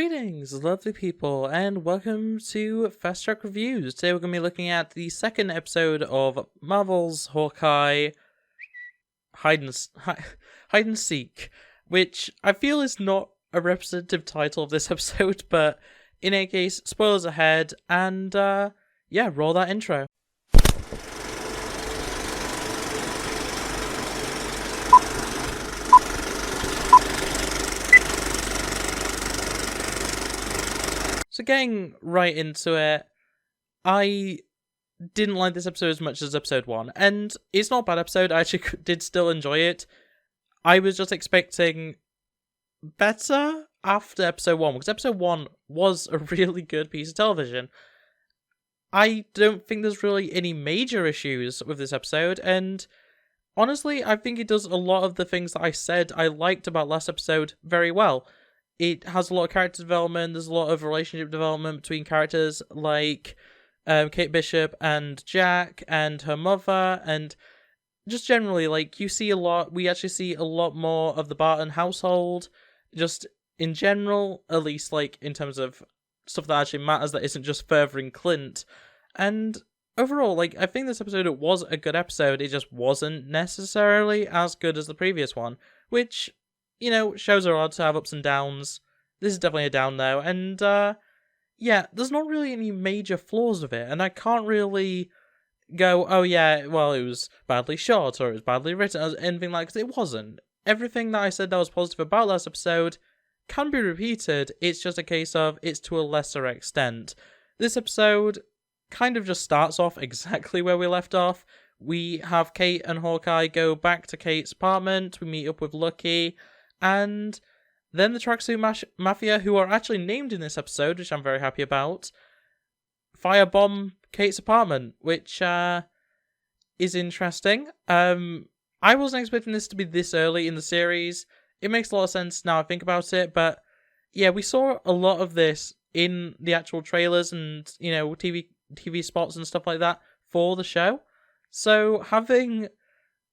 Greetings, lovely people, and welcome to Fast Track Reviews. Today we're going to be looking at the second episode of Marvel's Hawkeye Hide and Seek, which I feel is not a representative title of this episode, but in any case, spoilers ahead, and roll that intro. So getting right into it, I didn't like this episode as much as episode 1, and it's not a bad episode. I actually did still enjoy it. I was just expecting better after episode 1, because episode 1 was a really good piece of television. I don't think there's really any major issues with this episode, and honestly, I think it does a lot of the things that I said I liked about last episode very well. It has a lot of character development, there's a lot of relationship development between characters like Kate Bishop and Jack and her mother, and just generally, we actually see a lot more of the Barton household, just in general, at least in terms of stuff that actually matters that isn't just furthering Clint. And overall, I think this episode was a good episode, it just wasn't necessarily as good as the previous one, which, shows are odd to have ups and downs. This is definitely a down though, and there's not really any major flaws with it, and I can't really go, oh yeah, well, it was badly shot, or it was badly written, or anything like that. It wasn't. Everything that I said that was positive about last episode can be repeated, it's just a case of it's to a lesser extent. This episode kind of just starts off exactly where we left off. We have Kate and Hawkeye go back to Kate's apartment, we meet up with Lucky, and then the Tracksuit Mafia, who are actually named in this episode, which I'm very happy about, firebomb Kate's apartment, which is interesting. I wasn't expecting this to be this early in the series. It makes a lot of sense now I think about it, but yeah, we saw a lot of this in the actual trailers and, TV spots and stuff like that for the show. So having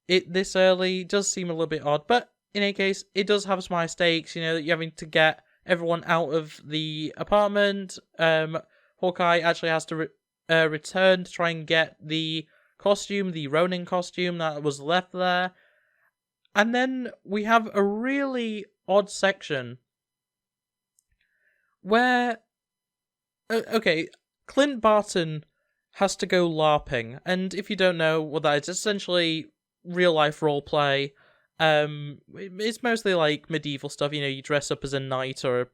it this early does seem a little bit odd, but in any case, it does have some high stakes, that you're having to get everyone out of the apartment. Hawkeye actually has to return to try and get the costume, the Ronin costume that was left there. And then we have a really odd section where, Clint Barton has to go LARPing, and if you don't know what that is, it's essentially real life role play. It's mostly medieval stuff. You dress up as a knight or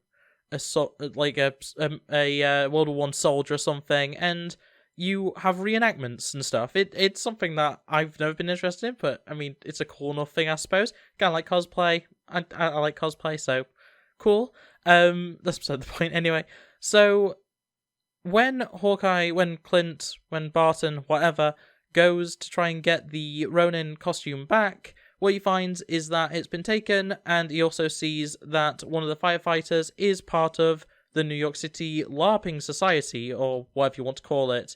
a World War I soldier or something, and you have reenactments and stuff. It's something that I've never been interested in, but I mean, it's a cool enough thing, I suppose. Kind of like cosplay. I like cosplay, so cool. That's beside the point anyway. So when Clint, when Barton, whatever, goes to try and get the Ronin costume back, what he finds is that it's been taken, and he also sees that one of the firefighters is part of the New York City LARPing Society, or whatever you want to call it.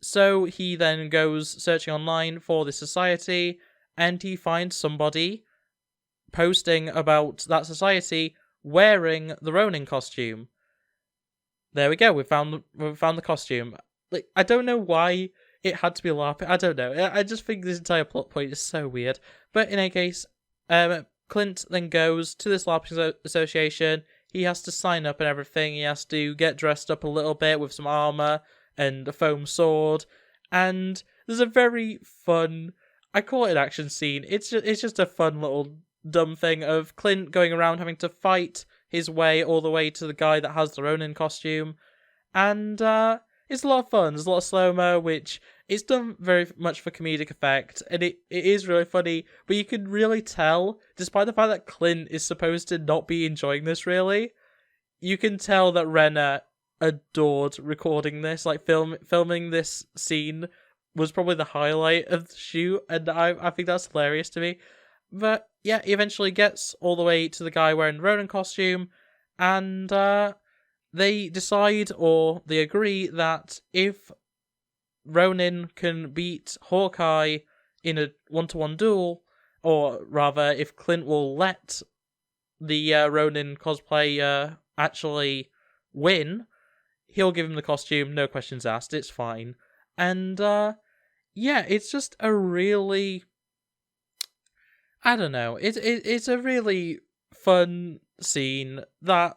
So he then goes searching online for this society, and he finds somebody posting about that society wearing the Ronin costume. There we go, we found the costume. I don't know why it had to be LARPing. I don't know. I just think this entire plot point is so weird. But in any case, Clint then goes to this LARPing association. He has to sign up and everything. He has to get dressed up a little bit with some armor and a foam sword. And there's a very fun, I call it an action scene. It's just a fun little dumb thing of Clint going around having to fight his way all the way to the guy that has the Ronin costume. And it's a lot of fun. There's a lot of slow-mo, which it's done very much for comedic effect, and it is really funny, but you can really tell, despite the fact that Clint is supposed to not be enjoying this really, you can tell that Renner adored recording this. Filming this scene was probably the highlight of the shoot, and I think that's hilarious to me. But yeah, he eventually gets all the way to the guy wearing the Ronin costume, and they decide, or they agree, that if Ronin can beat Hawkeye in a one-to-one duel, or rather, if Clint will let the Ronin cosplay actually win, he'll give him the costume, no questions asked, it's fine. And, yeah, it's just a really... I don't know, it's a really fun scene that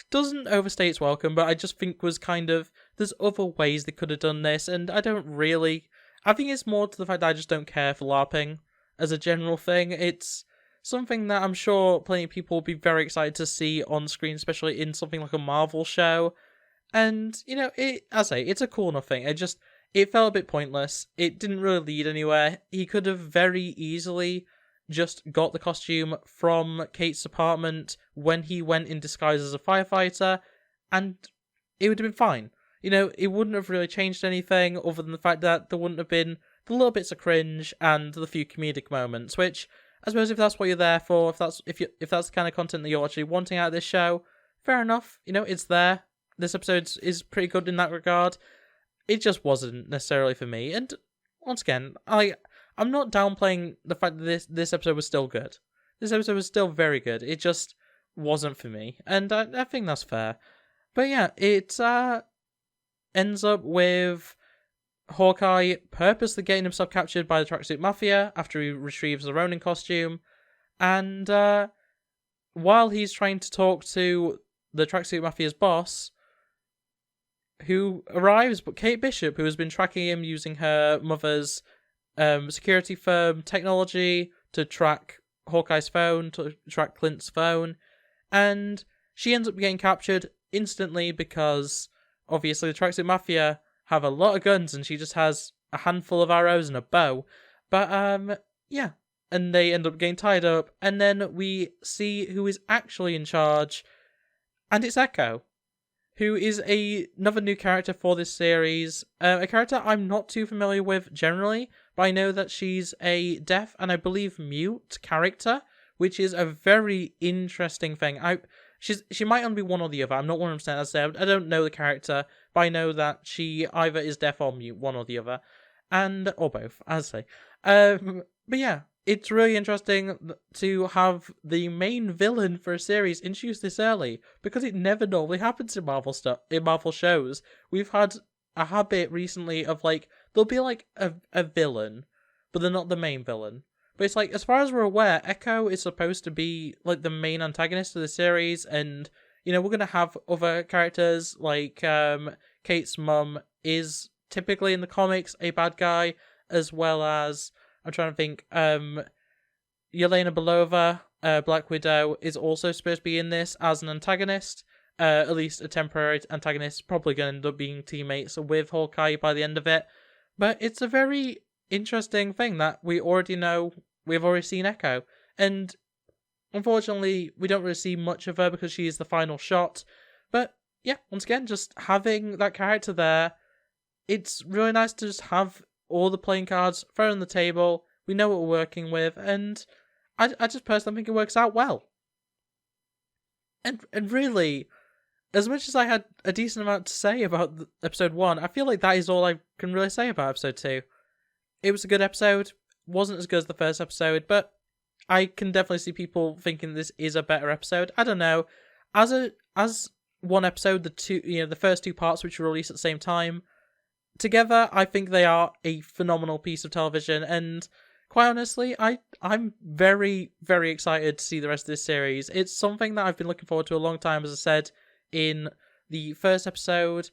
doesn't overstay its welcome, but I just think was kind of... There's other ways they could have done this, and I don't really... I think it's more to the fact that I just don't care for LARPing as a general thing. It's something that I'm sure plenty of people will be very excited to see on screen, especially in something like a Marvel show. And, as I say, it's a cool enough thing. It felt a bit pointless. It didn't really lead anywhere. He could have very easily just got the costume from Kate's apartment when he went in disguise as a firefighter, and it would have been fine. It wouldn't have really changed anything other than the fact that there wouldn't have been the little bits of cringe and the few comedic moments, which I suppose if that's what you're there for, if that's the kind of content that you're actually wanting out of this show, fair enough. It's there. This episode is pretty good in that regard. It just wasn't necessarily for me. And once again, I'm not downplaying the fact that this episode was still good. This episode was still very good. It just wasn't for me, and I think that's fair. But yeah, it ends up with Hawkeye purposely getting himself captured by the Tracksuit Mafia after he retrieves the Ronin costume, and while he's trying to talk to the Tracksuit Mafia's boss, who arrives, but Kate Bishop, who has been tracking him using her mother's security firm technology to track Hawkeye's phone, to track Clint's phone, and she ends up getting captured instantly because obviously the Tracksuit Mafia have a lot of guns and she just has a handful of arrows and a bow. But yeah, and they end up getting tied up, and then we see who is actually in charge, and it's Echo, who is another new character for this series. A character I'm not too familiar with generally, but I know that she's a deaf and I believe mute character, which is a very interesting thing. She might only be one or the other. I'm not 100%. As I said, I don't know the character, but I know that she either is deaf or mute, one or the other, or both, as I say. But yeah, it's really interesting to have the main villain for a series introduced this early, because it never normally happens in Marvel shows. We've had a habit recently of there'll be a villain, but they're not the main villain. But it's as far as we're aware, Echo is supposed to be the main antagonist of the series, and we're gonna have other characters Kate's mum is typically in the comics a bad guy, as well as I'm trying to think. Yelena Belova, Black Widow, is also supposed to be in this as an antagonist, at least a temporary antagonist. Probably going to end up being teammates with Hawkeye by the end of it. But it's a very interesting thing that we already know. We've already seen Echo, and unfortunately, we don't really see much of her because she is the final shot. But yeah, once again, just having that character there, it's really nice to just have all the playing cards thrown on the table. We know what we're working with, and I just personally think it works out well. And really, as much as I had a decent amount to say about episode 1, I feel like that is all I can really say about episode 2. It was a good episode, wasn't as good as the first episode, but I can definitely see people thinking this is a better episode. I don't know. As one episode, the first two parts which were released at the same time, together, I think they are a phenomenal piece of television, and quite honestly, I'm very, very excited to see the rest of this series. It's something that I've been looking forward to a long time, as I said in the first episode.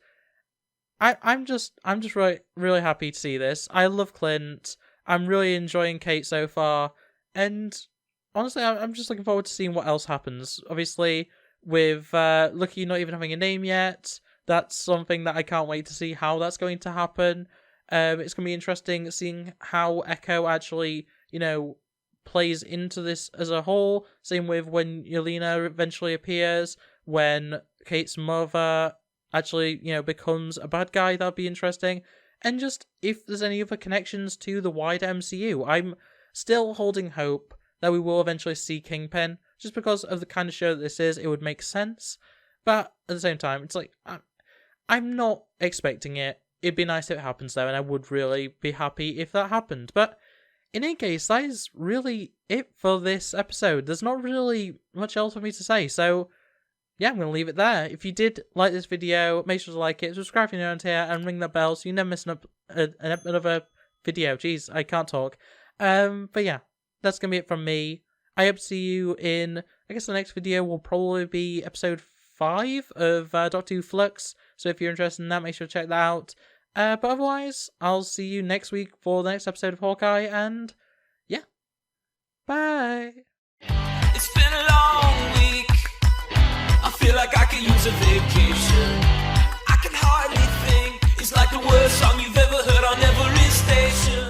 I'm just really, really happy to see this. I love Clint. I'm really enjoying Kate so far, and honestly, I'm just looking forward to seeing what else happens. Obviously, with Lucky not even having a name yet, that's something that I can't wait to see how that's going to happen. It's going to be interesting seeing how Echo actually, plays into this as a whole. Same with when Yelena eventually appears, when Kate's mother actually, becomes a bad guy. That'd be interesting. And just if there's any other connections to the wider MCU. I'm still holding hope that we will eventually see Kingpin, just because of the kind of show that this is. It would make sense. But at the same time, it's I'm not expecting it. It'd be nice if it happens, though, and I would really be happy if that happened. But in any case, that is really it for this episode. There's not really much else for me to say. So, yeah, I'm going to leave it there. If you did like this video, make sure to like it, subscribe if you're new around here, and ring that bell so you never miss another video. Jeez, I can't talk. But yeah, that's going to be it from me. I hope to see you in, I guess the next video will probably be episode 5 of Doctor Who Flux. So if you're interested in that, make sure to check that out. But otherwise, I'll see you next week for the next episode of Hawkeye, and yeah, bye. It's been a long week. I feel like I could use a vacation.